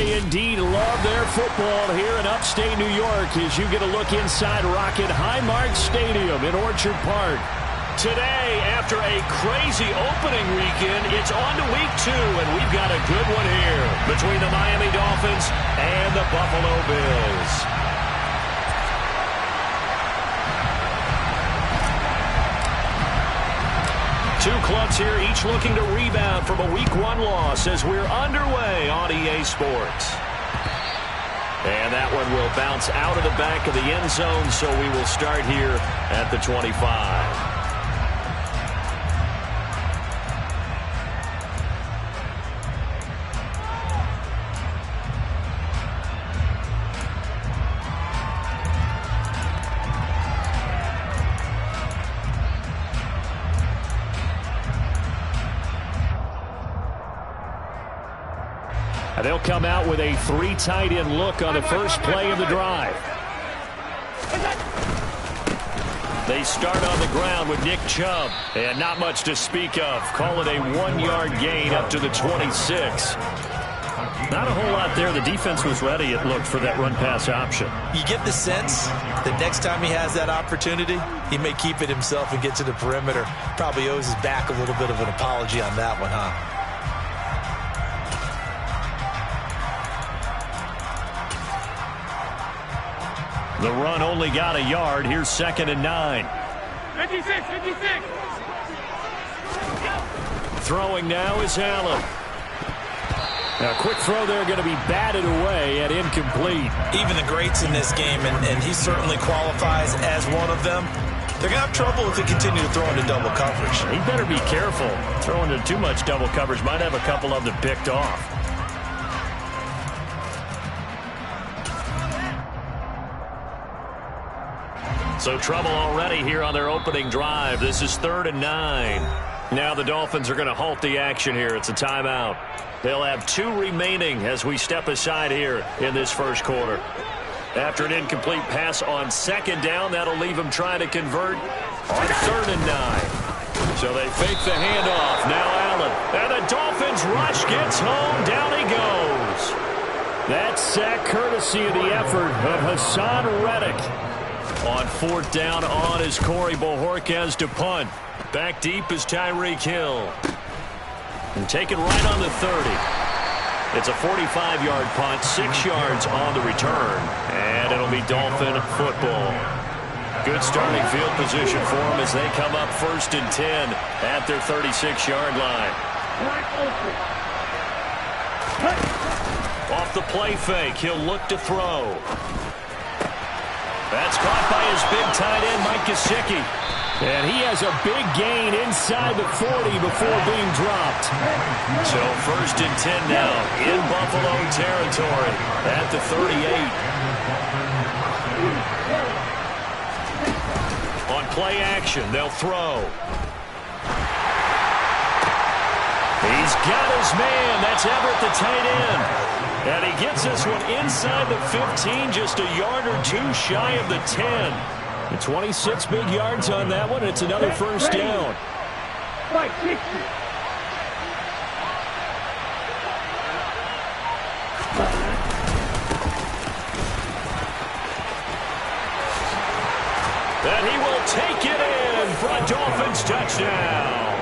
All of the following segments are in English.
They indeed love their football here in upstate New York as you get a look inside Rocket Highmark Stadium in Orchard Park. Today, after a crazy opening weekend, it's on to week 2, and we've got a good one here between the Miami Dolphins and the Buffalo Bills. Two clubs here, each looking to rebound from a Week 1 loss as we're underway on EA Sports. And that one will bounce out of the back of the end zone, so we will start here at the 25. They'll come out with a 3 tight end look on the first play of the drive. They start on the ground with Nick Chubb, and not much to speak of. Call it a 1-yard gain up to the 26. Not a whole lot there. The defense was ready, it looked, for that run-pass option. You get the sense that next time he has that opportunity, he may keep it himself and get to the perimeter. Probably owes his back a little bit of an apology on that one, huh? The run only got a yard. Here's 2nd and 9. 56. Throwing now is Allen. Now, quick throw there, going to be batted away and incomplete. Even the greats in this game, and he certainly qualifies as one of them, they're going to have trouble if they continue to throw into double coverage. He better be careful. Throwing into too much double coverage might have a couple of them picked off. So trouble already here on their opening drive. This is 3rd and 9. Now the Dolphins are going to halt the action here. It's a timeout. They'll have 2 remaining as we step aside here in this first quarter. After an incomplete pass on 2nd down, that'll leave them trying to convert on 3rd and 9. So they fake the handoff. Now Allen. And the Dolphins rush gets home. Down he goes. That sack courtesy of the effort of Hassan Reddick. On 4th down on is Corey Bojorquez to punt. Back deep is Tyreek Hill. And taken right on the 30. It's a 45-yard punt, 6 yards on the return. And it'll be Dolphin football. Good starting field position for them as they come up 1st and 10 at their 36-yard line. Off the play fake, he'll look to throw. That's caught by his big tight end, Mike Gesicki. And he has a big gain inside the 40 before being dropped. So 1st and 10 now in Buffalo territory at the 38. On play action, they'll throw. He's got his man. That's Everett, the tight end. And he gets this one inside the 15, just a yard or 2 shy of the 10. And 26 big yards on that one. It's another first down. And he will take it in for a Dolphins touchdown.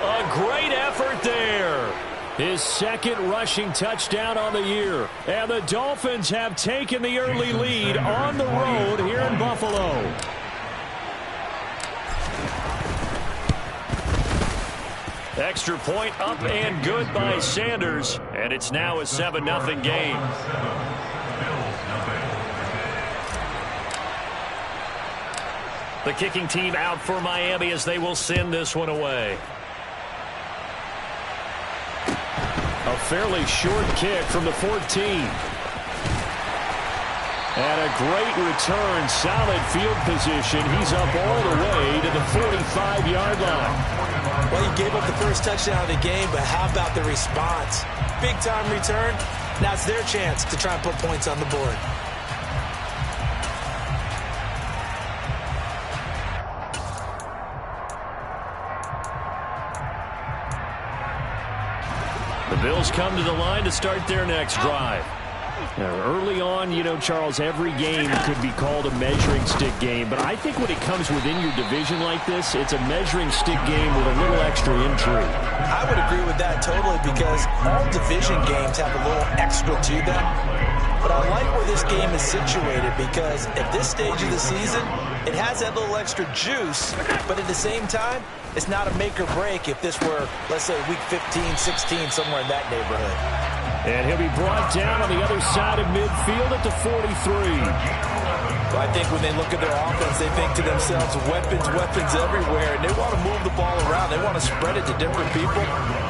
A great effort there. His 2nd rushing touchdown on the year. And the Dolphins have taken the early lead on the road here in Buffalo. Extra point up and good by Sanders. And it's now a 7-0 game. The kicking team out for Miami as they will send this one away. A fairly short kick from the 14. And a great return, solid field position. He's up all the way to the 45-yard line. Well, he gave up the first touchdown of the game, but how about the response? Big-time return. Now it's their chance to try and put points on the board. The Bills come to the line to start their next drive. Now, early on, you know, Charles, every game could be called a measuring stick game. But I think when it comes within your division like this, it's a measuring stick game with a little extra intrigue. I would agree with that totally because all division games have a little extra to them. But I like where this game is situated because at this stage of the season, it has that little extra juice. But at the same time, it's not a make or break if this were, let's say, week 15, 16, somewhere in that neighborhood. And he'll be brought down on the other side of midfield at the 43. Well, I think when they look at their offense, they think to themselves, weapons everywhere, and they want to move the ball around. They want to spread it to different people.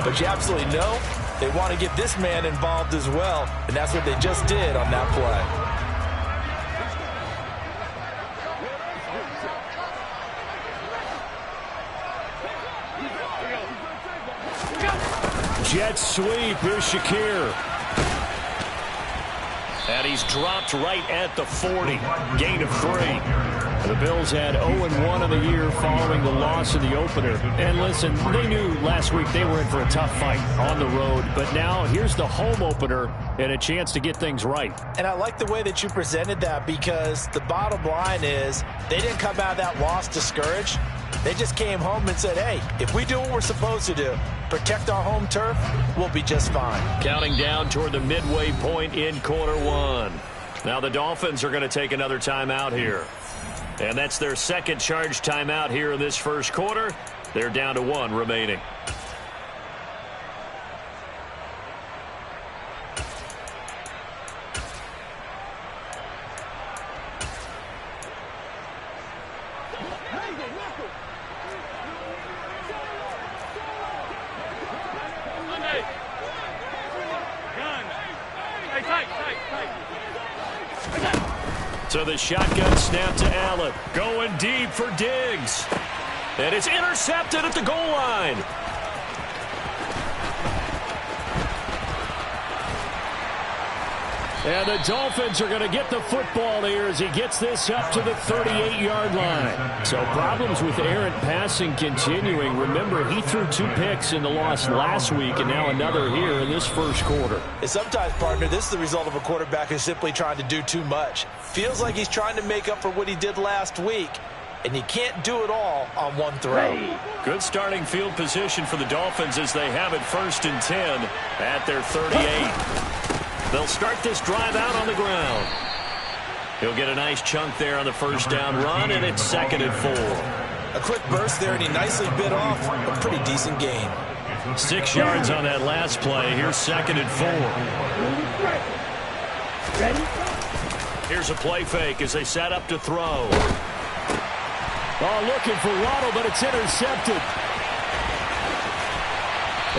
But you absolutely know they want to get this man involved as well, and that's what they just did on that play. Jet sweep. Here's Shakir. And he's dropped right at the 40. Gain of 3. The Bills had 0-1 in the year following the loss in the opener. And listen, they knew last week they were in for a tough fight on the road. But now here's the home opener and a chance to get things right. And I like the way that you presented that because the bottom line is they didn't come out of that loss discouraged. They just came home and said, hey, if we do what we're supposed to do, protect our home turf, we'll be just fine. Counting down toward the midway point in quarter 1. Now the Dolphins are going to take another timeout here. And that's their second charge timeout here in this first quarter. They're down to 1 remaining. So the shotgun snap to Allen. Going deep for Diggs. And it's intercepted at the goal line. And the Dolphins are going to get the football here as he gets this up to the 38-yard line. So problems with errant passing continuing. Remember, he threw 2 picks in the loss last week and now another here in this first quarter. And sometimes, partner, this is the result of a quarterback who's simply trying to do too much. Feels like he's trying to make up for what he did last week, and you can't do it all on one throw. Good starting field position for the Dolphins as they have it 1st and 10 at their 38. They'll start this drive out on the ground. He'll get a nice chunk there on the first down run, and it's 2nd and 4. A quick burst there, and he nicely bit off a pretty decent gain. 6 yards on that last play. Here's 2nd and 4. Ready? Here's a play fake as they set up to throw. Oh, looking for Waddle, but it's intercepted.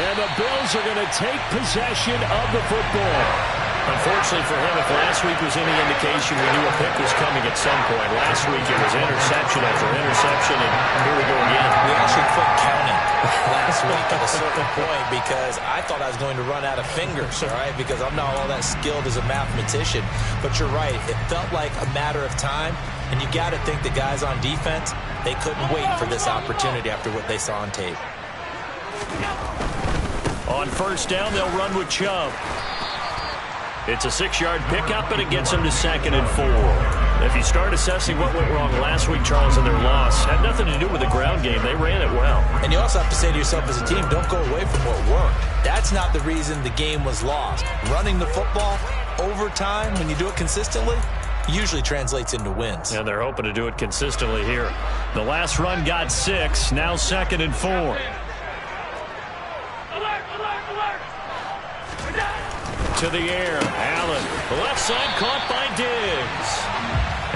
And the Bills are going to take possession of the football. Unfortunately for him, if last week was any indication, we knew a pick was coming at some point. Last week it was interception after interception, and here we go again. We actually quit counting last week at a certain point because I thought I was going to run out of fingers, all right, because I'm not all that skilled as a mathematician. But you're right. It felt like a matter of time, and you got to think the guys on defense, they couldn't wait for this opportunity after what they saw on tape. On first down, they'll run with Chubb. It's a 6-yard pickup, and it gets them to 2nd and 4. If you start assessing what went wrong last week, Charles, in their loss, had nothing to do with the ground game. They ran it well. And you also have to say to yourself as a team, don't go away from what worked. That's not the reason the game was lost. Running the football over time, when you do it consistently, usually translates into wins. And they're hoping to do it consistently here. The last run got 6, now 2nd and 4. To the air, Allen. The left side caught by Diggs.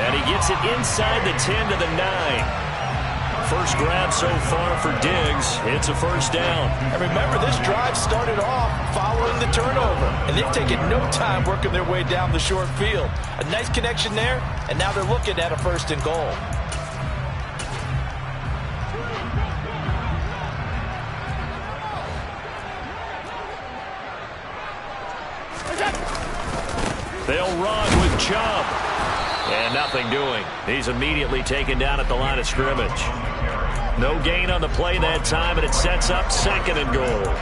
And he gets it inside the 10 to the 9. First grab so far for Diggs. It's a first down. And remember, this drive started off following the turnover. And they've taken no time working their way down the short field. A nice connection there, and now they're looking at a 1st and goal. They'll run with Chubb. And nothing doing. He's immediately taken down at the line of scrimmage. No gain on the play that time, and it sets up 2nd and goal.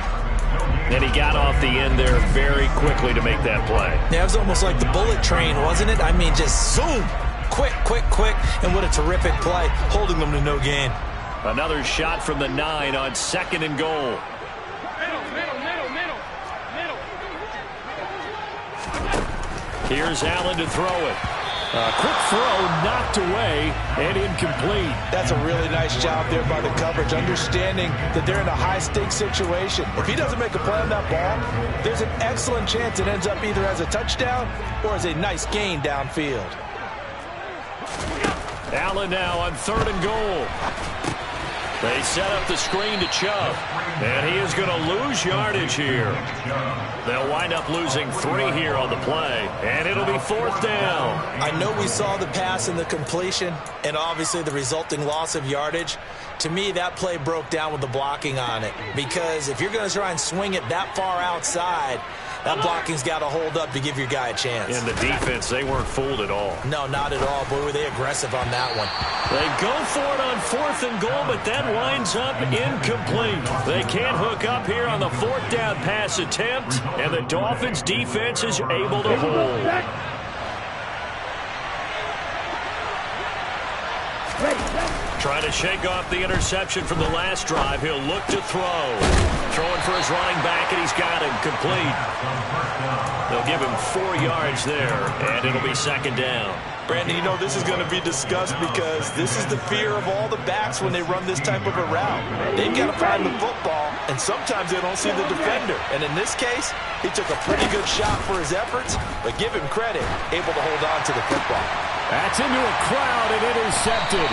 And he got off the end there very quickly to make that play. Yeah, it was almost like the bullet train, wasn't it? I mean, just zoom. Quick, quick, quick. And what a terrific play, holding them to no gain. Another shot from the 9 on 2nd and goal. Here's Allen to throw it. A quick throw knocked away and incomplete. That's a really nice job there by the coverage, understanding that they're in a high-stakes situation. If he doesn't make a play on that ball, there's an excellent chance it ends up either as a touchdown or as a nice gain downfield. Allen now on 3rd and goal. They set up the screen to Chubb, and he is going to lose yardage here. They'll wind up losing 3 here on the play, and it'll be 4th down. I know we saw the pass and the completion, and obviously the resulting loss of yardage. To me, that play broke down with the blocking on it, because if you're going to try and swing it that far outside, that blocking's got to hold up to give your guy a chance. And the defense, they weren't fooled at all. No, not at all. Boy, were they aggressive on that one. They go for it on 4th and goal, but that winds up incomplete. They can't hook up here on the 4th down pass attempt, and the Dolphins' defense is able to hold. Trying to shake off the interception from the last drive. He'll look to throw. Throwing for his running back, and he's got him complete. They'll give him 4 yards there, and it'll be 2nd down. Brandon, you know this is going to be discussed because this is the fear of all the backs when they run this type of a route. They've got to find the football, and sometimes they don't see the defender. And in this case, he took a pretty good shot for his efforts, but give him credit, able to hold on to the football. That's into a crowd and intercepted.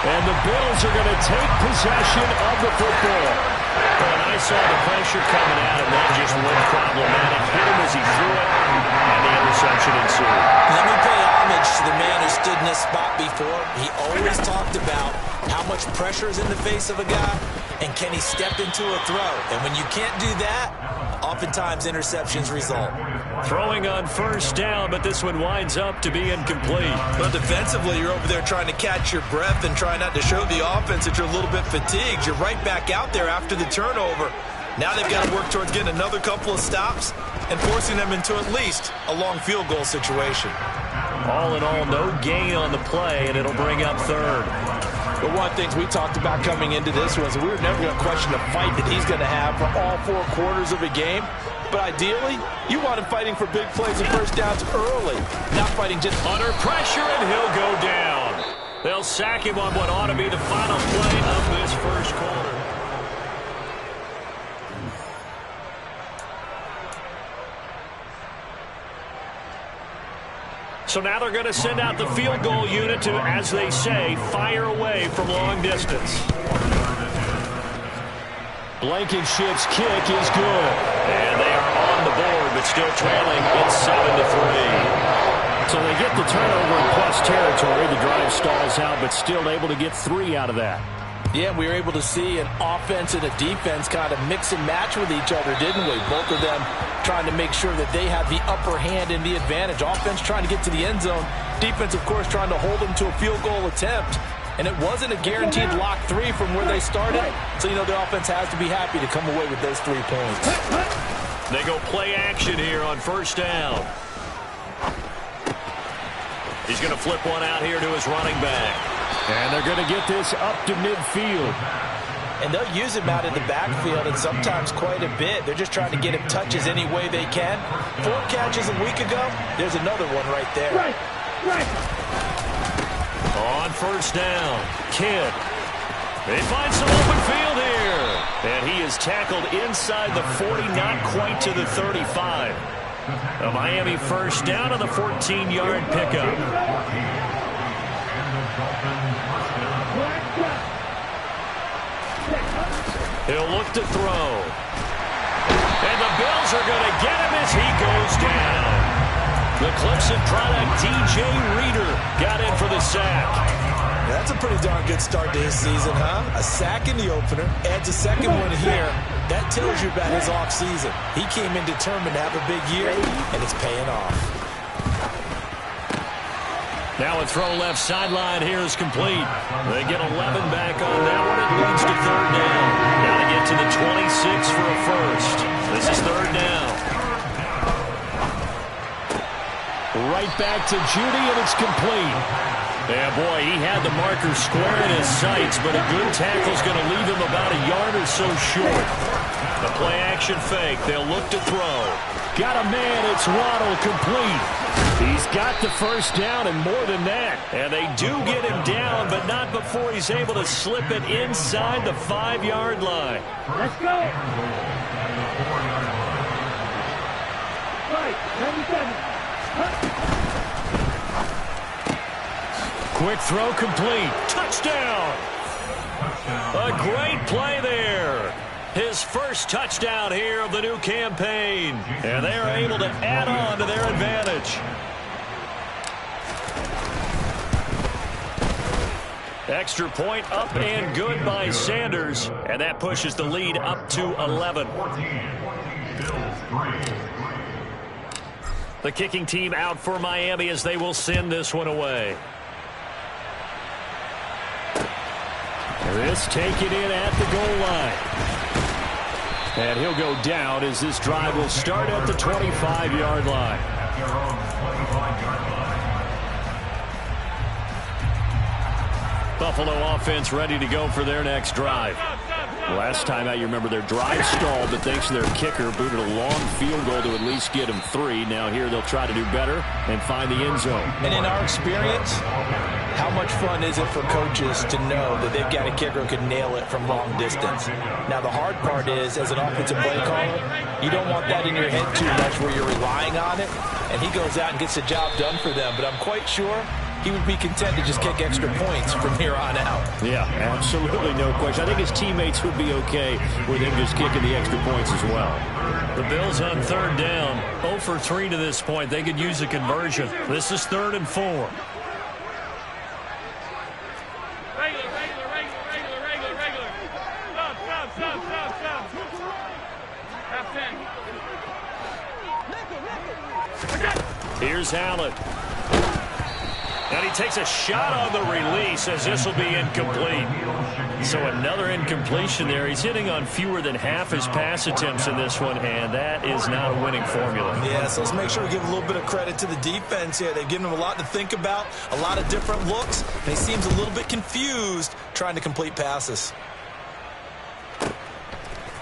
And the Bills are going to take possession of the football. When I saw the pressure coming at him, that just looked problematic. Hit him as he threw it, and the interception ensued. Let me pay homage to the man who stood in this spot before. He always talked about how much pressure is in the face of a guy, and can he step into a throw. And when you can't do that, oftentimes interceptions result. Throwing on 1st down, but this one winds up to be incomplete. But defensively, you're over there trying to catch your breath and try not to show the offense that you're a little bit fatigued. You're right back out there after the turnover. Now they've got to work towards getting another couple of stops and forcing them into at least a long field goal situation. All in all, no gain on the play, and it'll bring up 3rd. But one of the things we talked about coming into this was we were never going to question the fight that he's going to have for all 4 quarters of a game. But ideally, you want him fighting for big plays and 1st downs early, not fighting just under pressure, and he'll go down. They'll sack him on what ought to be the final play of this 1st quarter. So now they're going to send out the field goal unit to, as they say, fire away from long distance. Blankenship's kick is good. And they are on the board, but still trailing. It's 7-3. So they get the turnover in plus territory. The drive stalls out, but still able to get 3 out of that. Yeah, we were able to see an offense and a defense kind of mix and match with each other, didn't we? Both of them trying to make sure that they have the upper hand and the advantage. Offense trying to get to the end zone. Defense, of course, trying to hold them to a field goal attempt. And it wasn't a guaranteed lock 3 from where they started. So, you know, the offense has to be happy to come away with those 3 points. They go play action here on 1st down. He's going to flip one out here to his running back. And they're going to get this up to midfield. And they'll use him out in the backfield, and sometimes quite a bit. They're just trying to get him touches any way they can. 4 catches a week ago, there's another one right there. Right. On 1st down, Kidd. They find some open field here. And he is tackled inside the 40, not quite to the 35. A Miami 1st down on the 14-yard pickup. He'll look to throw. And the Bills are going to get him as he goes down. The Clemson product, DJ Reader, got in for the sack. That's a pretty darn good start to his season, huh? A sack in the opener, adds a second one here. That tells you about his offseason. He came in determined to have a big year, and it's paying off. Now a throw left sideline here is complete. They get 11 back on that one. It leads to 3rd down. Now to get out to the 26 for a first. This is third down. Right back to Judy, and it's complete. Yeah, boy, he had the marker square in his sights, but a good tackle's going to leave him about a yard or so short. The play-action fake. They'll look to throw. Got a man. It's Waddle, complete. He's got the first down and more than that. And they do get him down, but not before he's able to slip it inside the 5-yard line. Let's go. Right, 97. Quick throw complete. Touchdown. A great play there. His first touchdown here of the new campaign. And they are able to add on to their advantage. Extra point up and good by Sanders. And that pushes the lead up to 11. The kicking team out for Miami as they will send this one away. This taken in at the goal line. And he'll go down as this drive will start at the 25-yard line. Buffalo offense ready to go for their next drive. Last time out, you remember their drive stalled, but thanks to their kicker, booted a long field goal to at least get them 3. Now here they'll try to do better and find the end zone. And in our experience, how much fun is it for coaches to know that they've got a kicker who can nail it from long distance? Now, the hard part is, as an offensive play caller, you don't want that in your head too much where you're relying on it, and he goes out and gets the job done for them. But I'm quite sure he would be content to just kick extra points from here on out. Yeah, absolutely no question. I think his teammates would be okay with him just kicking the extra points as well. The Bills on third down, 0 for 3 to this point. They could use a conversion. This is 3rd and 4. Here's Allen. And he takes a shot on the release as this will be incomplete. So another incompletion there. He's hitting on fewer than half his pass attempts in this one, and that is not a winning formula. Yeah, so let's make sure we give a little bit of credit to the defense here. They've given him a lot to think about, a lot of different looks, and he seems a little bit confused trying to complete passes.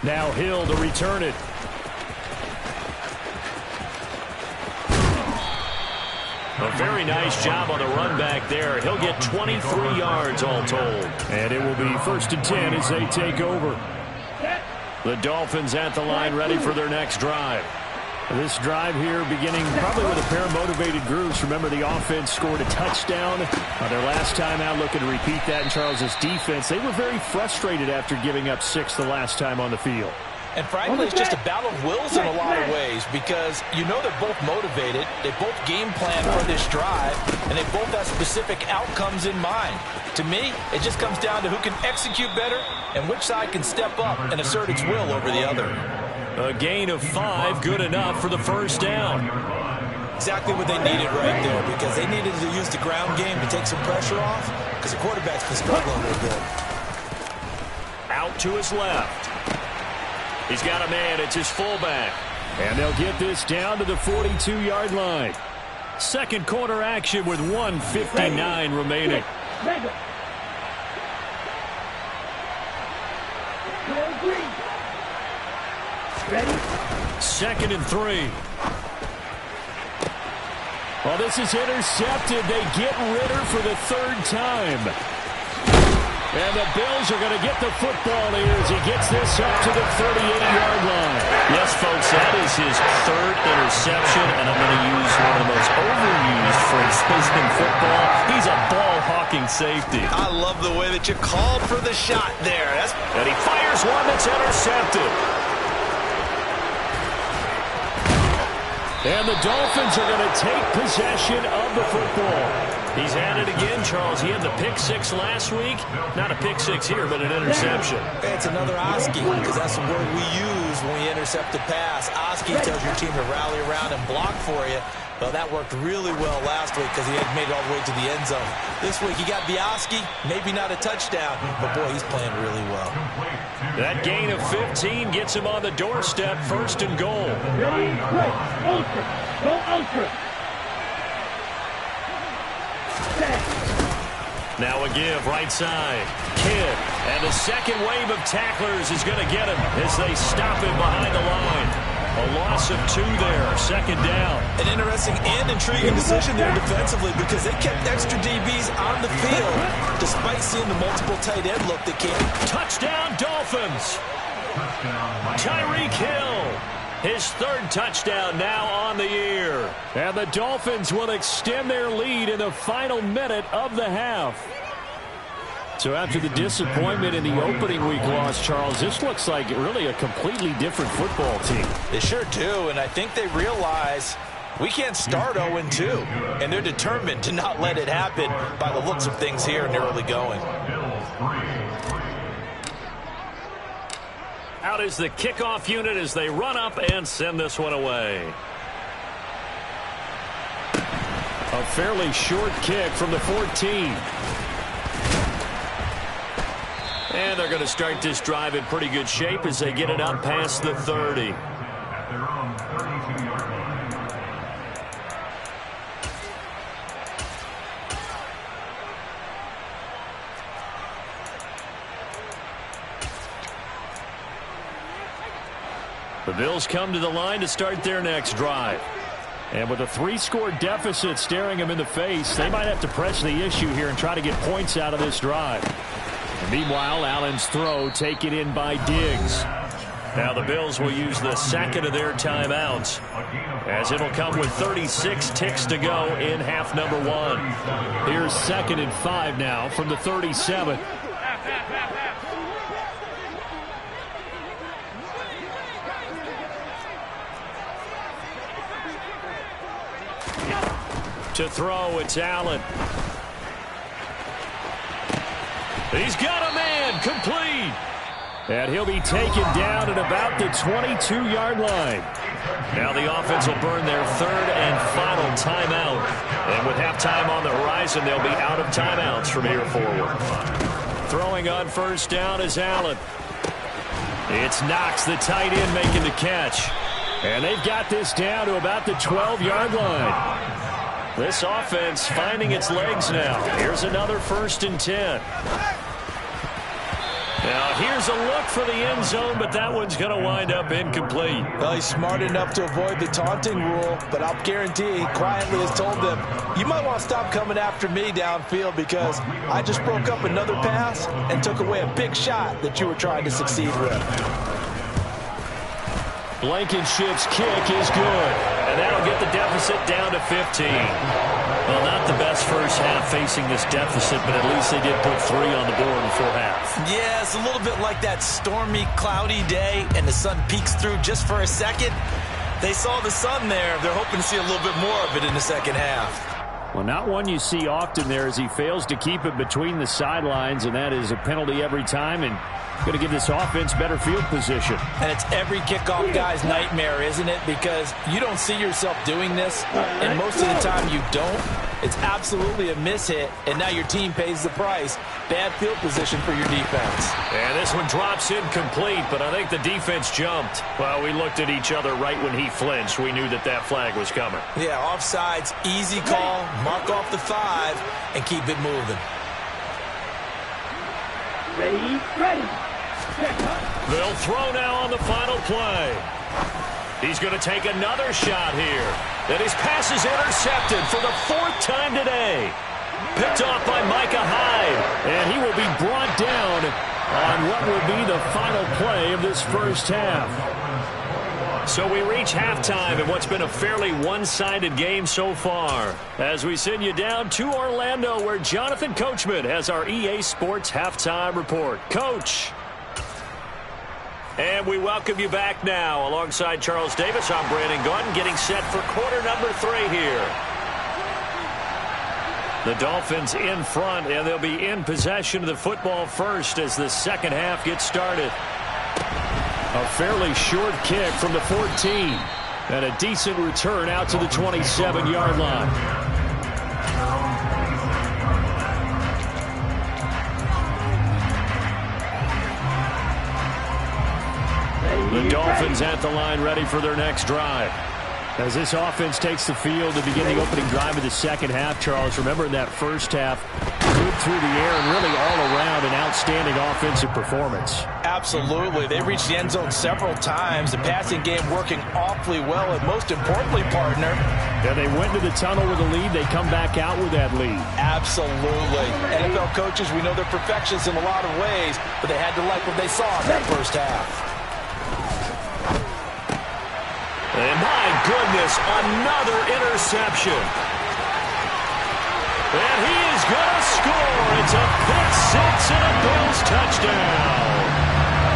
Now Hill to return it. A very nice job on the run back there. He'll get 23 yards all told. And it will be 1st and 10 as they take over. The Dolphins at the line ready for their next drive. This drive here beginning probably with a pair of motivated groups. Remember, the offense scored a touchdown on their last time out, looking to repeat that in Charles's defense. They were very frustrated after giving up 6 the last time on the field. And frankly, it's just a battle of wills in a lot of ways because you know they're both motivated, they both game plan for this drive, and they both have specific outcomes in mind. To me, it just comes down to who can execute better and which side can step up and assert its will over the other. A gain of 5, good enough for the first down. Exactly what they needed right there because they needed to use the ground game to take some pressure off because the quarterback's been struggling a little bit. Out to his left. He's got a man. It's his fullback. And they'll get this down to the 42-yard line. Second quarter action with 1:59 remaining. Ready? 2nd and 3. Well, this is intercepted. They get Ritter for the 3rd time. And the Bills are going to get the football here as he gets this up to the 38-yard line. Yes, folks, that is his 3rd interception, and I'm going to use one of the most overused phrases in football. He's a ball-hawking safety. I love the way that you called for the shot there. And he fires one that's intercepted. And the Dolphins are going to take possession of the football. He's at it again, Charles. He had the pick 6 last week. Not a pick 6 here, but an interception. It's another Oski because that's the word we use when we intercept the pass. Oski tells your team to rally around and block for you. Well, that worked really well last week because he had made it all the way to the end zone. This week he got Biaski, maybe not a touchdown, but boy, he's playing really well. That gain of 15 gets him on the doorstep, 1st and goal. Ready, quick, ultra, go ultra. Set. Now a give, right side. Kidd. And the second wave of tacklers is going to get him as they stop him behind the line. A loss of 2 there, 2nd down. An interesting and intriguing decision there defensively because they kept extra DBs on the field despite seeing the multiple tight end look that came. Touchdown, Dolphins. Tyreek Hill. His 3rd touchdown now on the year. And the Dolphins will extend their lead in the final minute of the half. So after the disappointment in the opening week loss, Charles, this looks like really a completely different football team. They sure do, and I think they realize we can't start 0-2, and they're determined to not let it happen by the looks of things here in the early going. Out is the kickoff unit as they run up and send this one away. A fairly short kick from the 14. And they're going to start this drive in pretty good shape as they get it up past the 30. The Bills come to the line to start their next drive. And with a 3-score deficit staring them in the face, they might have to press the issue here and try to get points out of this drive. Meanwhile, Allen's throw taken in by Diggs. Now the Bills will use the second of their timeouts as it'll come with 36 ticks to go in half number 1. Here's 2nd and 5 now from the 37. To throw, it's Allen. He's got a man, complete. And he'll be taken down at about the 22-yard line. Now the offense will burn their 3rd and final timeout. And with halftime on the horizon, they'll be out of timeouts from here forward. Throwing on 1st down is Allen. It's Knox, the tight end, making the catch. And they've got this down to about the 12-yard line. This offense finding its legs now. Here's another 1st and 10. Now here's a look for the end zone, but that one's going to wind up incomplete. Well, he's smart enough to avoid the taunting rule, but I'll guarantee he quietly has told them, you might want to stop coming after me downfield because I just broke up another pass and took away a big shot that you were trying to succeed with. Blankenship's kick is good. And that'll get the deficit down to 15. Well, not the best first half facing this deficit, but at least they did put 3 on the board before half. Yeah, it's a little bit like that stormy, cloudy day, and the sun peeks through just for a second. They saw the sun there. They're hoping to see a little bit more of it in the second half. Well, not one you see often there as he fails to keep it between the sidelines, and that is a penalty every time, and going to give this offense better field position. And it's every kickoff guy's nightmare, isn't it? Because you don't see yourself doing this, and most of the time you don't. It's absolutely a mishit, and now your team pays the price. Bad field position for your defense. And this one drops incomplete, but I think the defense jumped. Well, we looked at each other right when he flinched. We knew that that flag was coming. Yeah, offsides, easy call, mark off the 5, and keep it moving. Ready. They'll throw now on the final play. He's going to take another shot here. And his pass is intercepted for the 4th time today. Picked off by Micah Hyde. And he will be brought down on what will be the final play of this first half. So we reach halftime in what's been a fairly one-sided game so far. As we send you down to Orlando, where Jonathan Coachman has our EA Sports Halftime Report. Coach. And we welcome you back now. Alongside Charles Davis, I'm Brandon Gaudin, getting set for quarter number 3 here. The Dolphins in front, and they'll be in possession of the football first as the second half gets started. A fairly short kick from the 14. And a decent return out to the 27-yard line. The Dolphins at the line ready for their next drive. As this offense takes the field to begin the opening drive of the second half, Charles, remember in that first half, good through the air and really all around an outstanding offensive performance. Absolutely. They reached the end zone several times. The passing game working awfully well, and most importantly, partner. Yeah, they went to the tunnel with a lead. They come back out with that lead. Absolutely. NFL coaches, we know they're perfectionists in a lot of ways, but they had to like what they saw in that first half. And my goodness, another interception. And he is going to score. It's a pick-6 and a Bills touchdown.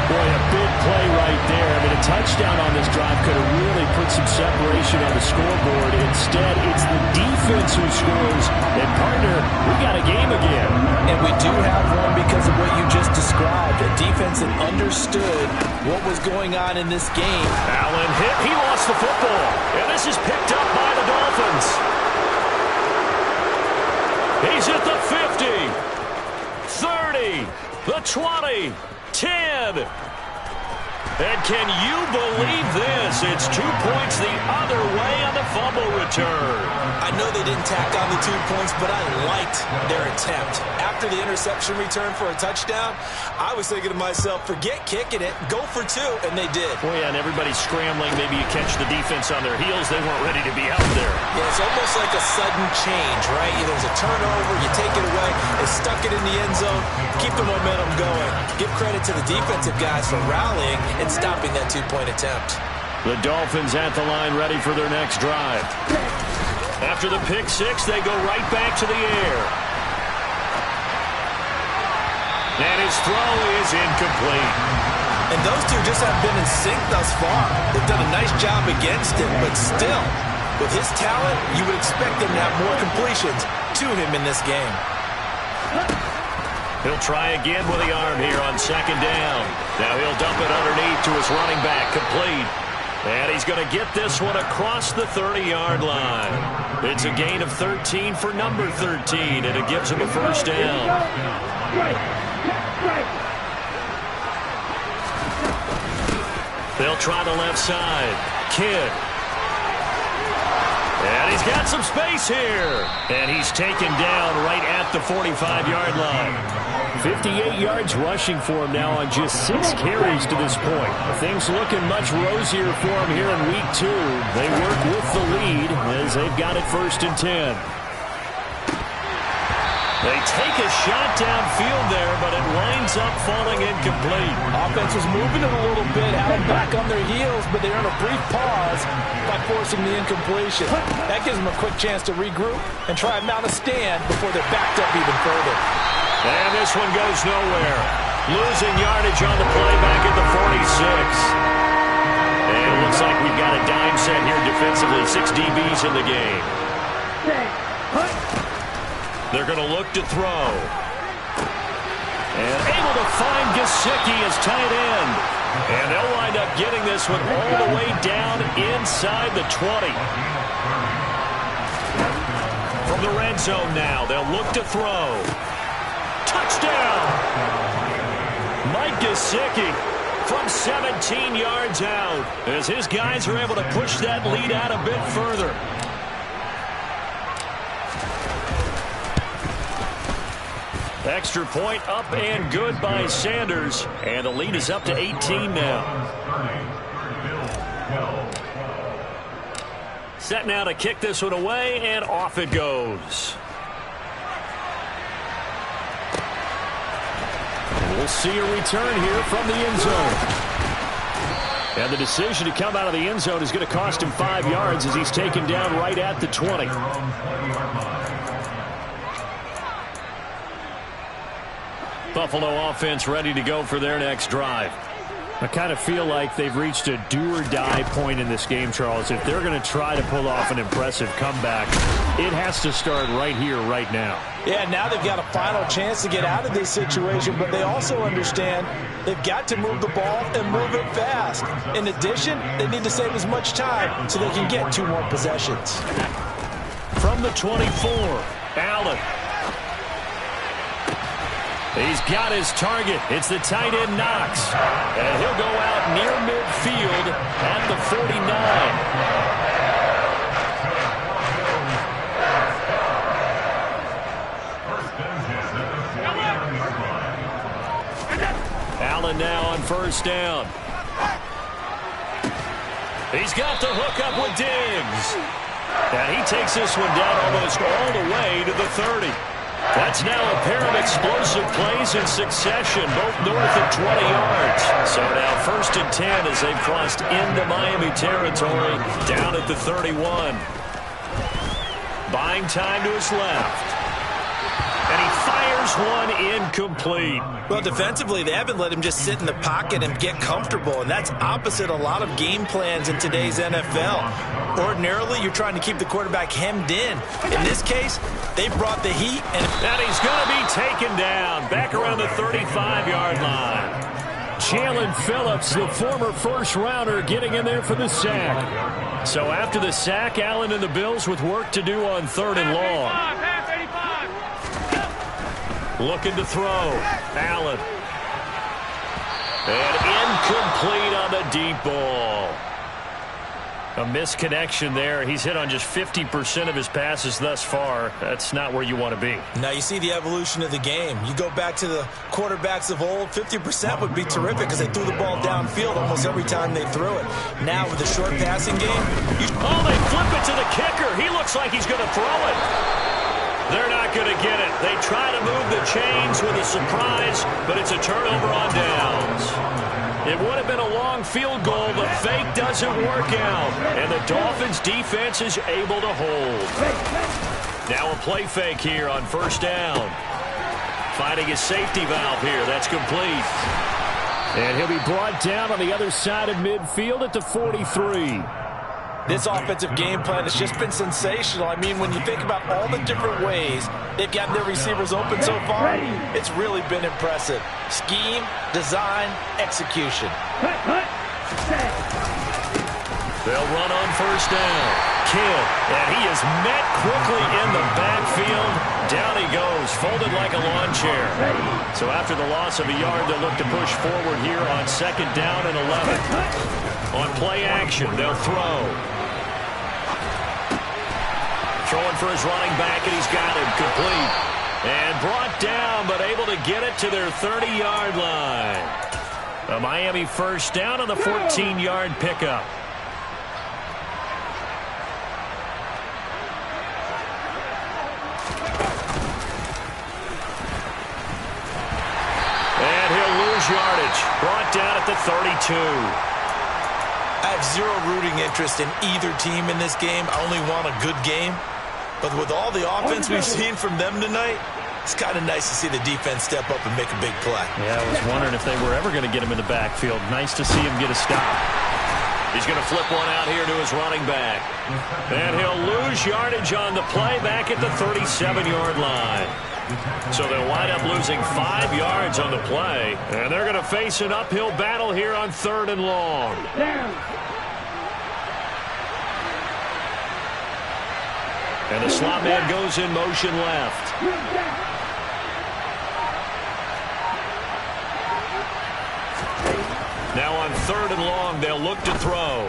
Boy, a big play right there. I mean, a touchdown on this drive could have really put some separation on the scoreboard. Instead, it's the defense who scores. And, partner, we got a game again. And we do have one because of what you just described. A defense that understood what was going on in this game. Allen hit. He lost the football. And this is picked up by the Dolphins. He's at the 50, 30, the 20, 10. And can you believe this? It's 2 points the other way on the fumble return. I know they didn't tack on the 2 points, but I liked their attempt. After the interception return for a touchdown, I was thinking to myself, forget kicking it, go for 2, and they did. Boy, and everybody's scrambling. Maybe you catch the defense on their heels. They weren't ready to be out there. Yeah, it's almost like a sudden change, right? There's a turnover, you take it away, they stuck it in the end zone, keep the momentum going. Give credit to the defensive guys for rallying and stopping that 2-point attempt. The Dolphins at the line ready for their next drive. After the pick-6, they go right back to the air. And his throw is incomplete. And those two just haven't been in sync thus far. They've done a nice job against him, but still, with his talent, you would expect him to have more completions to him in this game. He'll try again with the arm here on second down. Now he'll dump it underneath to his running back, complete. And he's going to get this one across the 30-yard line. It's a gain of 13 for number 13, and it gives him a first down. They'll try the left side. Kidd. And he's got some space here. And he's taken down right at the 45-yard line. 58 yards rushing for him now on just 6 carries to this point. Things looking much rosier for him here in week 2. They work with the lead as they've got it 1st and 10. They take a shot downfield there, but it winds up falling incomplete. Offense was moving it a little bit, had them back on their heels, but they earned a brief pause by forcing the incompletion. That gives them a quick chance to regroup and try and mount a stand before they're backed up even further. And this one goes nowhere. Losing yardage on the play back at the 46. And it looks like we've got a dime set here defensively. 6 DBs in the game. They're going to look to throw. And able to find Gesicki as tight end. And they'll wind up getting this one all the way down inside the 20. From the red zone now, they'll look to throw. Touchdown! Mike Gesicki from 17 yards out as his guys are able to push that lead out a bit further. Extra point up and good by Sanders. And the lead is up to 18 now. Set now to kick this one away, and off it goes. We'll see a return here from the end zone. And the decision to come out of the end zone is going to cost him 5 yards as he's taken down right at the 20. Buffalo offense ready to go for their next drive. I kind of feel like they've reached a do-or-die point in this game, Charles. If they're going to try to pull off an impressive comeback, it has to start right here, right now. Yeah, now they've got a final chance to get out of this situation, but they also understand they've got to move the ball and move it fast. In addition, they need to save as much time so they can get 2 more possessions. From the 24, Allen. He's got his target. It's the tight end, Knox. And he'll go out near midfield at the 49. Allen now on first down. He's got the hook up with Diggs. And he takes this one down almost all the way to the 30. That's now a pair of explosive plays in succession, both north of 20 yards. So now 1st and 10 as they've crossed into Miami territory down at the 31. Buying time to his left. And he fires one incomplete. Well, defensively, they haven't let him just sit in the pocket and get comfortable, and that's opposite a lot of game plans in today's NFL. Ordinarily, you're trying to keep the quarterback hemmed in. In this case, they brought the heat. And he's going to be taken down back around the 35-yard line. Jalen Phillips, the former first-rounder, getting in there for the sack. So after the sack, Allen and the Bills with work to do on 3rd and long. Looking to throw. Allen. And incomplete on the deep ball. A misconnection there. He's hit on just 50% of his passes thus far. That's not where you want to be. Now you see the evolution of the game. You go back to the quarterbacks of old, 50% would be terrific because they threw the ball downfield almost every time they threw it. Now with the short passing game. They flip it to the kicker. He looks like he's going to throw it. They're not going to get it. They try to move the chains with a surprise, but it's a turnover on downs. It would have been a long field goal. The fake doesn't work out, and the Dolphins' defense is able to hold. Now a play fake here on 1st down. Finding his safety valve here. That's complete. And he'll be brought down on the other side of midfield at the 43. This offensive game plan has just been sensational. I mean, when you think about all the different ways they've gotten their receivers open so far, it's really been impressive. Scheme, design, execution. They'll run on 1st down. Kidd, and he is met quickly in the backfield. Down he goes, folded like a lawn chair. So after the loss of a yard, they'll look to push forward here on 2nd down and 11. On play action, they'll throw. Throwing for his running back, and he's got him complete. And brought down, but able to get it to their 30-yard line. A Miami 1st down on the 14-yard pickup. And he'll lose yardage. Brought down at the 32. I have zero rooting interest in either team in this game. I only want a good game. But with all the offense we've seen from them tonight, it's kind of nice to see the defense step up and make a big play. Yeah, I was wondering if they were ever going to get him in the backfield. Nice to see him get a stop. He's going to flip one out here to his running back. And he'll lose yardage on the play back at the 37-yard line. So they'll wind up losing 5 yards on the play. And they're going to face an uphill battle here on 3rd and long. And the slot man goes in motion left. Now on 3rd and long, they'll look to throw.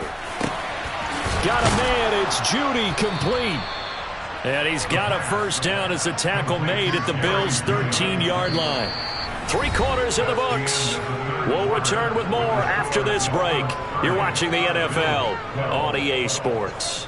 Got a man, it's Judy, complete. And he's got a 1st down as the tackle made at the Bills' 13-yard line. 3/4 in the books. We'll return with more after this break. You're watching the NFL on EA Sports.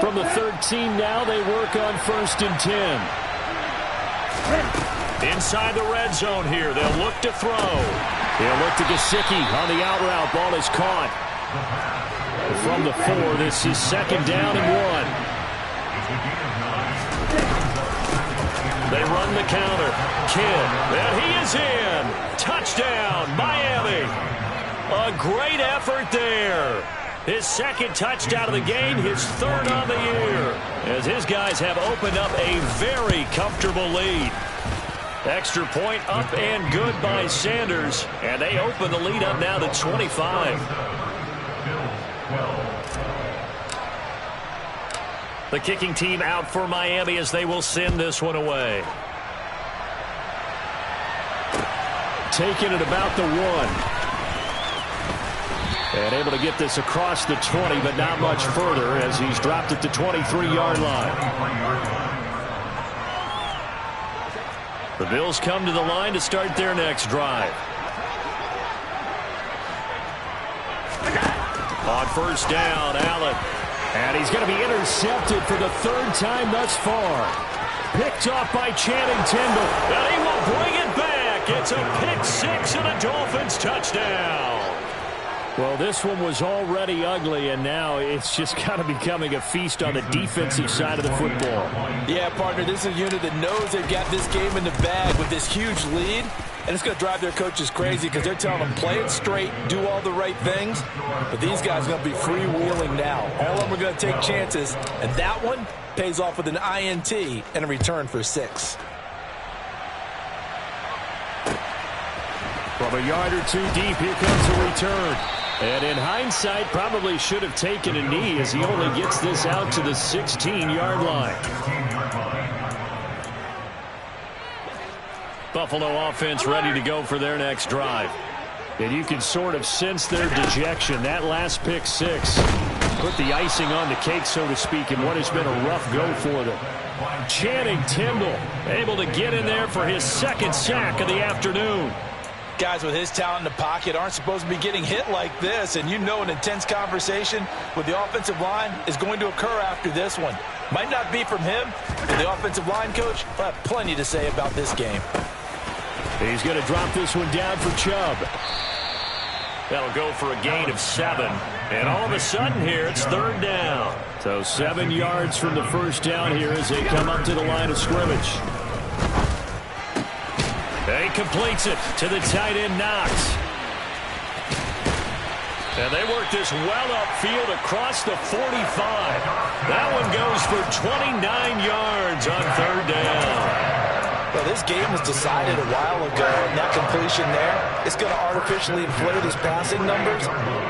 From the 13 now, they work on 1st and 10. Inside the red zone here, they'll look to throw. They'll look to Gesicki on the out route. Ball is caught. From the 4, this is 2nd down and 1. They run the counter. Kidd, and he is in. Touchdown, Miami. A great effort there. His 2nd touchdown of the game, his 3rd on the year, as his guys have opened up a very comfortable lead. Extra point up and good by Sanders, and they open the lead up now to 25. The kicking team out for Miami as they will send this one away. Taking it about the 1. And able to get this across the 20, but not much further as he's dropped it to 23-yard line. The Bills come to the line to start their next drive. On 1st down, Allen. And he's going to be intercepted for the 3rd time thus far. Picked off by Channing Tindall. And he will bring it back. It's a pick 6 and a Dolphins touchdown. Well, this one was already ugly, and now it's just kind of becoming a feast on the defensive side of the football. Yeah, partner, this is a unit that knows they've got this game in the bag with this huge lead, and it's going to drive their coaches crazy because they're telling them play it straight, do all the right things, but these guys are going to be freewheeling now. All of them are going to take chances, and that one pays off with an INT and a return for 6. From a yard or 2 deep, here comes a return. And in hindsight, probably should have taken a knee as he only gets this out to the 16-yard line. Buffalo offense ready to go for their next drive. And you can sort of sense their dejection. That last pick 6 put the icing on the cake, so to speak, in what has been a rough go for them. Channing Tindall able to get in there for his 2nd sack of the afternoon. Guys with his talent in the pocket aren't supposed to be getting hit like this, and you know an intense conversation with the offensive line is going to occur after this one. Might not be from him, but the offensive line coach will have plenty to say about this game. He's going to drop this one down for Chubb. That'll go for a gain of 7. And all of a sudden here, it's 3rd down. So 7 yards from the 1st down here as they come up to the line of scrimmage. He completes it to the tight end, Knox. And they work this well upfield across the 45. That one goes for 29 yards on 3rd down. Well, this game was decided a while ago, and that completion there is going to artificially inflate his passing numbers.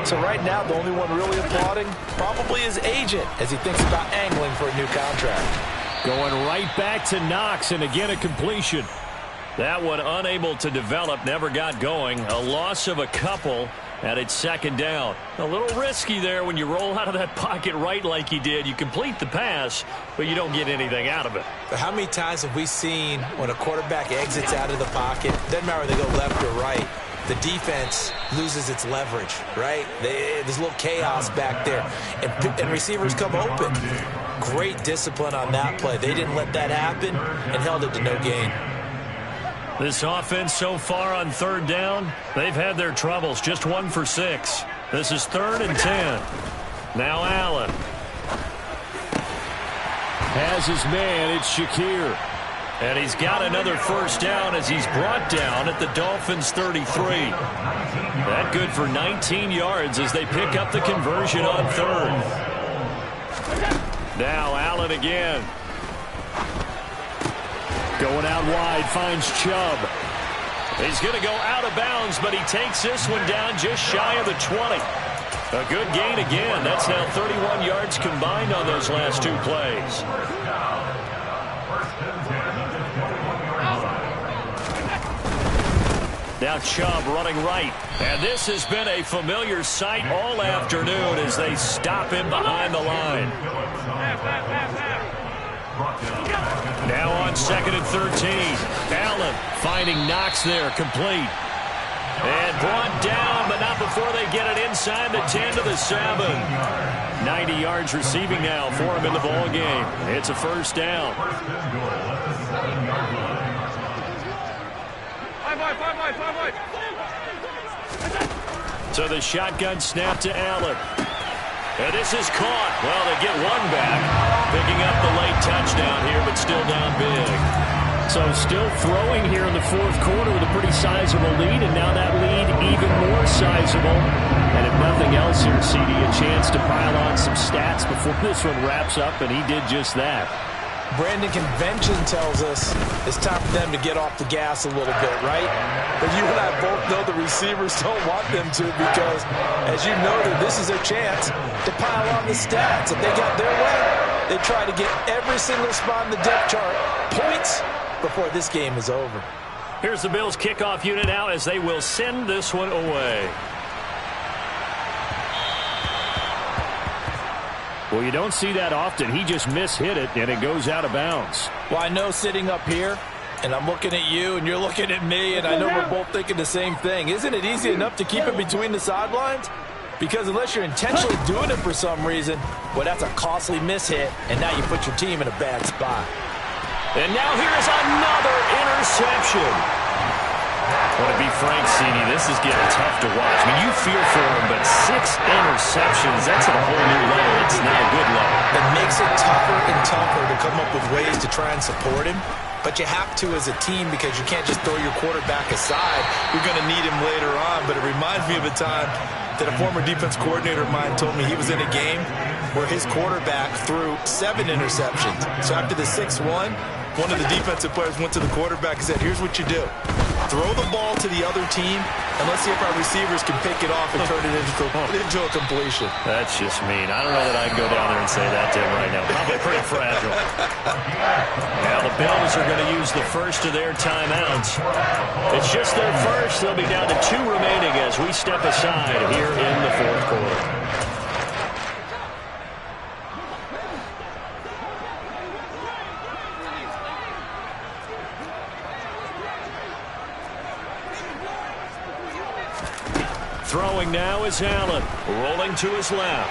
So right now, the only one really applauding probably his agent as he thinks about angling for a new contract. Going right back to Knox, and again a completion. That one unable to develop, never got going. A loss of a couple, and it's 2nd down. A little risky there when you roll out of that pocket right like he did. You complete the pass, but you don't get anything out of it. But how many times have we seen when a quarterback exits out of the pocket, doesn't matter whether they go left or right, the defense loses its leverage, right? There's a little chaos back there, and receivers come open. Great discipline on that play. They didn't let that happen and held it to no gain. This offense so far on 3rd down, they've had their troubles. Just 1 for 6. This is 3rd and 10. Now Allen. Has his man, it's Shakir. And he's got another 1st down as he's brought down at the Dolphins' 33. That good for 19 yards as they pick up the conversion on 3rd. Now Allen again. Going out wide, finds Chubb. He's going to go out of bounds, but he takes this one down just shy of the 20. A good gain again. That's now 31 yards combined on those last 2 plays. Now Chubb running right. And this has been a familiar sight all afternoon as they stop him behind the line. Now on 2nd and 13. Allen finding Knox there, complete. And brought down, but not before they get it inside the 10 to the 7. 90 yards receiving now for him in the ball game. It's a 1st down. So the shotgun snap to Allen. And this is caught. Well, they get one back. Picking up the late touchdown here, but still down big. So still throwing here in the fourth quarter with a pretty sizable lead, and now that lead even more sizable. And if nothing else here, CD, a chance to pile on some stats before this one wraps up, and he did just that. Brandon, convention tells us it's time for them to get off the gas a little bit, right? But you and I both know the receivers don't want them to because, as you noted, this is their chance to pile on the stats. If they got their way, they try to get every single spot in the depth chart points before this game is over. Here's the Bills kickoff unit now as they will send this one away. Well, you don't see that often. He just mishit it, and it goes out of bounds. Well, I know sitting up here, and I'm looking at you, and you're looking at me, and I know we're both thinking the same thing. Isn't it easy enough to keep it between the sidelines? Because unless you're intentionally doing it for some reason, well, that's a costly mishit, and now you put your team in a bad spot. And now here's another interception. Well, to be frank, CD, this is getting tough to watch. I mean, you fear for him, but 6 interceptions, that's at a whole new level. It's not a good level. It makes it tougher and tougher to come up with ways to try and support him. But you have to as a team because you can't just throw your quarterback aside. You're going to need him later on. But it reminds me of a time that a former defense coordinator of mine told me he was in a game where his quarterback threw 7 interceptions. So after the 6-1, one of the defensive players went to the quarterback and said, here's what you do. Throw the ball to the other team, and let's see if our receivers can pick it off and turn it into a completion. That's just mean. I don't know that I can go down there and say that to him right now. Probably pretty fragile. Now the Bills are going to use the first of their timeouts. It's just their first. They'll be down to 2 remaining as we step aside here in the fourth quarter. Throwing now is Allen, rolling to his left.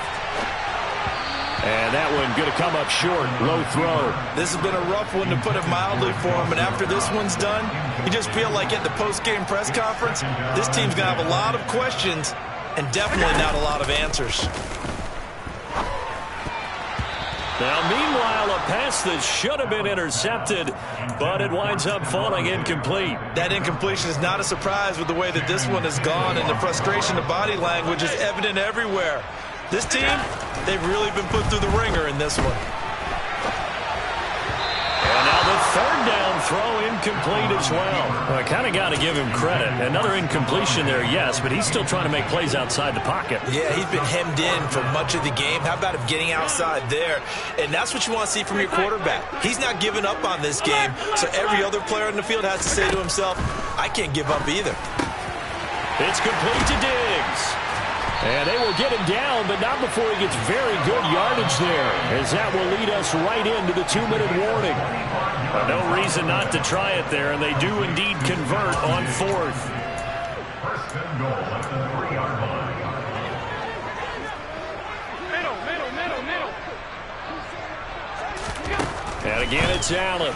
And that one going to come up short, low throw. This has been a rough one to put it mildly for him, and after this one's done, you just feel like at the post-game press conference, this team's going to have a lot of questions and definitely not a lot of answers. Now, meanwhile, a pass that should have been intercepted, but it winds up falling incomplete. That incompletion is not a surprise with the way that this one has gone, and the frustration of body language is evident everywhere. This team, they've really been put through the ringer in this one. And now the third down throw incomplete as well. I kind of got to give him credit. Another incompletion there, yes, but he's still trying to make plays outside the pocket. Yeah, he's been hemmed in for much of the game. How about him getting outside there? And that's what you want to see from your quarterback. He's not giving up on this game, so every other player in the field has to say to himself, I can't give up either. It's complete to Diggs. And they will get him down, but not before he gets very good yardage there, as that will lead us right into the 2-minute warning. No reason not to try it there, and they do indeed convert on 4th. First and goal at the 3-yard line. Middle. And again, it's Allen.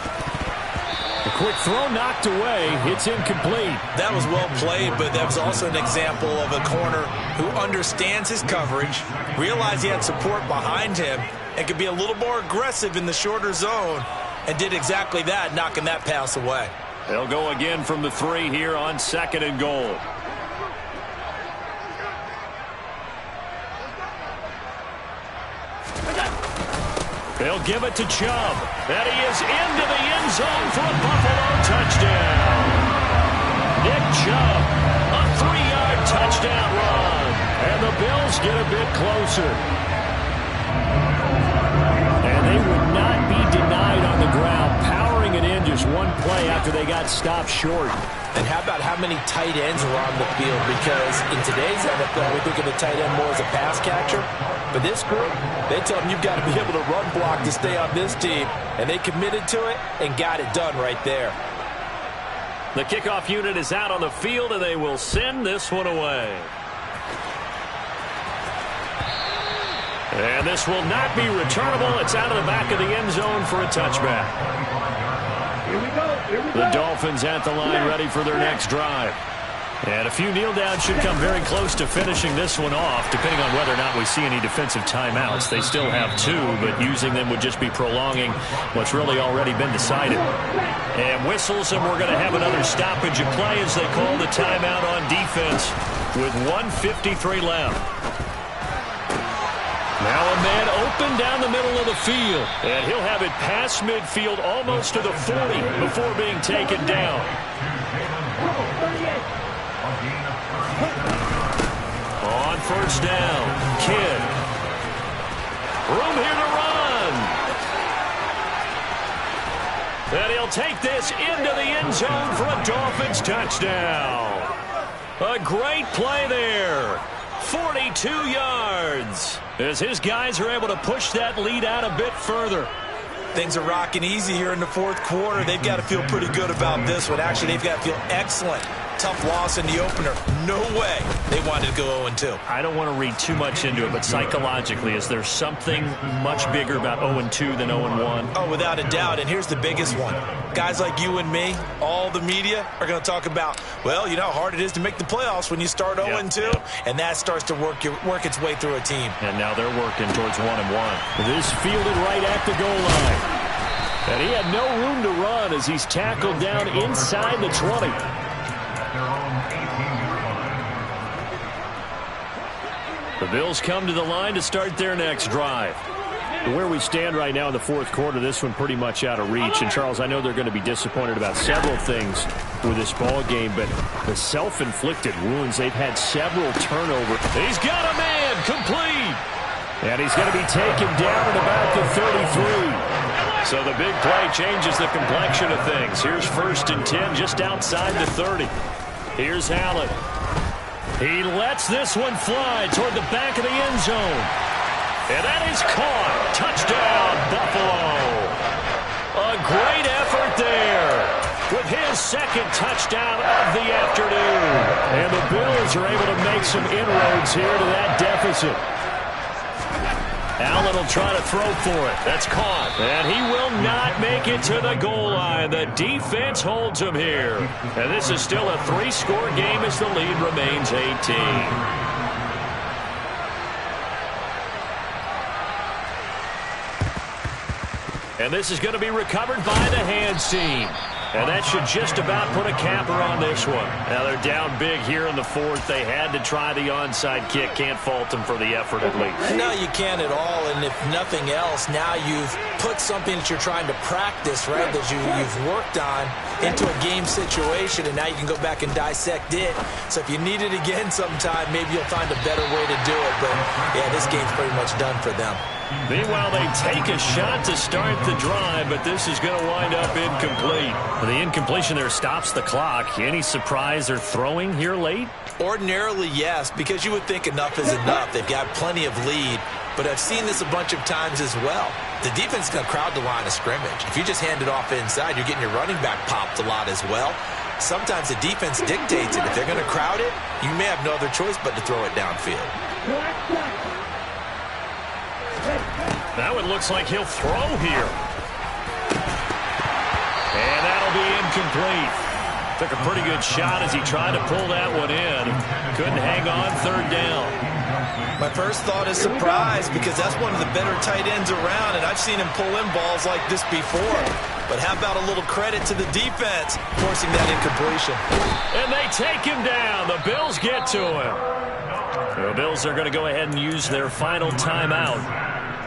A quick throw knocked away. It's incomplete. That was well played, but that was also an example of a corner who understands his coverage, realized he had support behind him, and could be a little more aggressive in the shorter zone, and did exactly that, knocking that pass away. They'll go again from the 3 here on 2nd and goal. They'll give it to Chubb. And he is into the end zone for a Buffalo touchdown. Nick Chubb, a 3-yard touchdown run. And the Bills get a bit closer. And they would not be denied on the ground, powering it in just one play after they got stopped short. And how about how many tight ends are on the field? Because in today's NFL, we think of a tight end more as a pass catcher. But this group, they tell them you've got to be able to run block to stay on this team. And they committed to it and got it done right there. The kickoff unit is out on the field, and they will send this one away. And this will not be returnable. It's out of the back of the end zone for a touchback. Here we go. The Dolphins at the line, ready for their next drive. And a few kneel downs should come very close to finishing this one off, depending on whether or not we see any defensive timeouts. They still have 2, but using them would just be prolonging what's really already been decided. And whistles, and we're going to have another stoppage of play as they call the timeout on defense with 1:53 left. Now a man open down the middle of the field, and he'll have it past midfield almost to the 40 before being taken down. On first down, Kidd. Room here to run. And he'll take this into the end zone for a Dolphins touchdown. A great play there. 42 yards. As his guys are able to push that lead out a bit further. Things are rocking easy here in the fourth quarter. They've got to feel pretty good about this one. Actually, they've got to feel excellent. Tough loss in the opener. No way they wanted to go 0-2. I don't want to read too much into it, but psychologically, is there something much bigger about 0-2 than 0-1? Oh, without a doubt. And here's the biggest one. Guys like you and me, all the media, are going to talk about, well, you know how hard it is to make the playoffs when you start 0-2, and that starts to work its way through a team. And now they're working towards 1-1. This fielded right at the goal line. And he had no room to run as he's tackled down inside the 20. The Bills come to the line to start their next drive. Where we stand right now in the fourth quarter, this one pretty much out of reach. And, Charles, I know they're going to be disappointed about several things with this ball game, but the self-inflicted wounds, they've had several turnovers. He's got a man complete. And he's going to be taken down at about the 33. So the big play changes the complexion of things. Here's 1st and 10 just outside the 30. Here's Allen. He lets this one fly toward the back of the end zone. And that is caught. Touchdown, Buffalo. A great effort there with his 2nd touchdown of the afternoon. And the Bills are able to make some inroads here to that deficit. Allen will try to throw for it. That's caught. And he will not make it to the goal line. The defense holds him here. And this is still a 3-score game as the lead remains 18. And this is going to be recovered by the hands team. And that should just about put a capper on this one. Now they're down big here in the 4th. They had to try the onside kick. Can't fault them for the effort at least. No, you can't at all. And if nothing else, now you've put something that you're trying to practice, right, that you've worked on into a game situation, and now you can go back and dissect it. So if you need it again sometime, maybe you'll find a better way to do it. But, yeah, this game's pretty much done for them. Meanwhile, they take a shot to start the drive, but this is going to wind up incomplete. The incompletion there stops the clock. Any surprise they're throwing here late? Ordinarily, yes, because you would think enough is enough. They've got plenty of lead, but I've seen this a bunch of times as well. The defense is going to crowd the line of scrimmage. If you just hand it off inside, you're getting your running back popped a lot as well. Sometimes the defense dictates it. If they're going to crowd it, you may have no other choice but to throw it downfield. Now it looks like he'll throw here. And that'll be incomplete. Took a pretty good shot as he tried to pull that one in. Couldn't hang on 3rd down. My first thought is surprise, because that's one of the better tight ends around, and I've seen him pull in balls like this before. But how about a little credit to the defense forcing that incompletion? And they take him down. The Bills get to him. The Bills are going to go ahead and use their final timeout,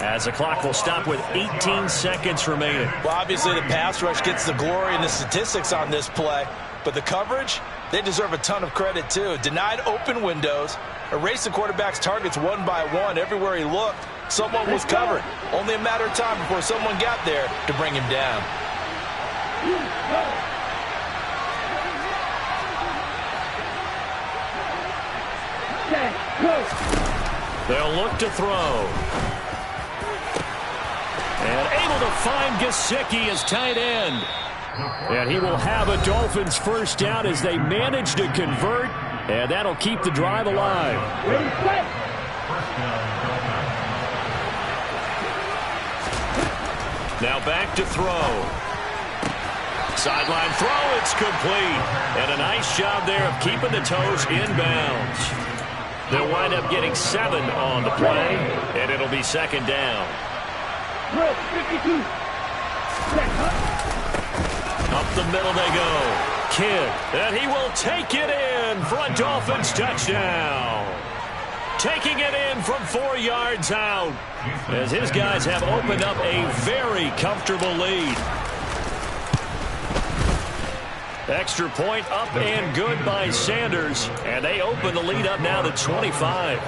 as the clock will stop with 18 seconds remaining. Well, obviously the pass rush gets the glory and the statistics on this play, but the coverage, they deserve a ton of credit too. Denied open windows, erased the quarterback's targets one by one. Everywhere he looked, someone was covered. Only a matter of time before someone got there to bring him down. They'll look to throw. And able to find Gesicki as tight end. And he will have a Dolphins 1st down as they manage to convert. And that'll keep the drive alive. Ready, set. Now back to throw. Sideline throw, it's complete. And a nice job there of keeping the toes inbounds. They'll wind up getting 7 on the play, and it'll be second down. 52. Up the middle they go. Kidd, and he will take it in for a Dolphins touchdown. Taking it in from 4 yards out, as his guys have opened up a very comfortable lead. Extra point up and good by Sanders, and they open the lead up now to 25.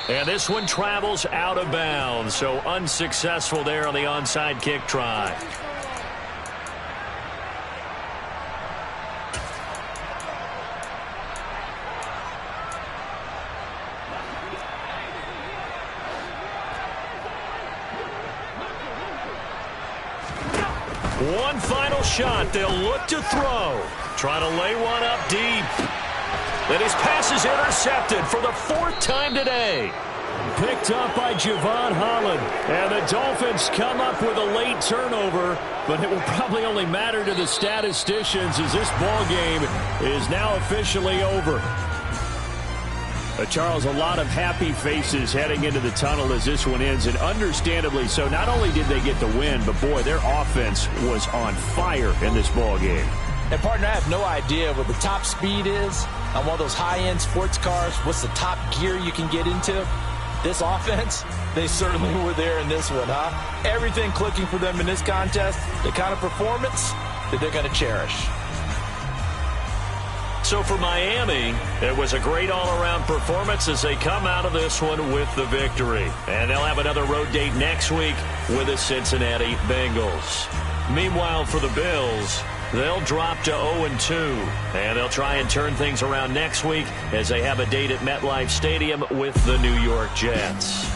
And this one travels out of bounds, so unsuccessful there on the onside kick try. One final shot. They'll look to throw. Trying to lay one up deep. And his pass is intercepted for the 4th time today. Picked up by Javon Holland. And the Dolphins come up with a late turnover, but it will probably only matter to the statisticians as this ball game is now officially over. Charles, a lot of happy faces heading into the tunnel as this one ends, and understandably so. Not only did they get the win, but boy, their offense was on fire in this ball game. And partner, I have no idea what the top speed is on one of those high-end sports cars. What's the top gear you can get into? This offense, they certainly were there in this one, huh? Everything clicking for them in this contest, the kind of performance that they're going to cherish. So for Miami, it was a great all-around performance as they come out of this one with the victory. And they'll have another road date next week with the Cincinnati Bengals. Meanwhile, for the Bills, they'll drop to 0-2. And they'll try and turn things around next week as they have a date at MetLife Stadium with the New York Jets.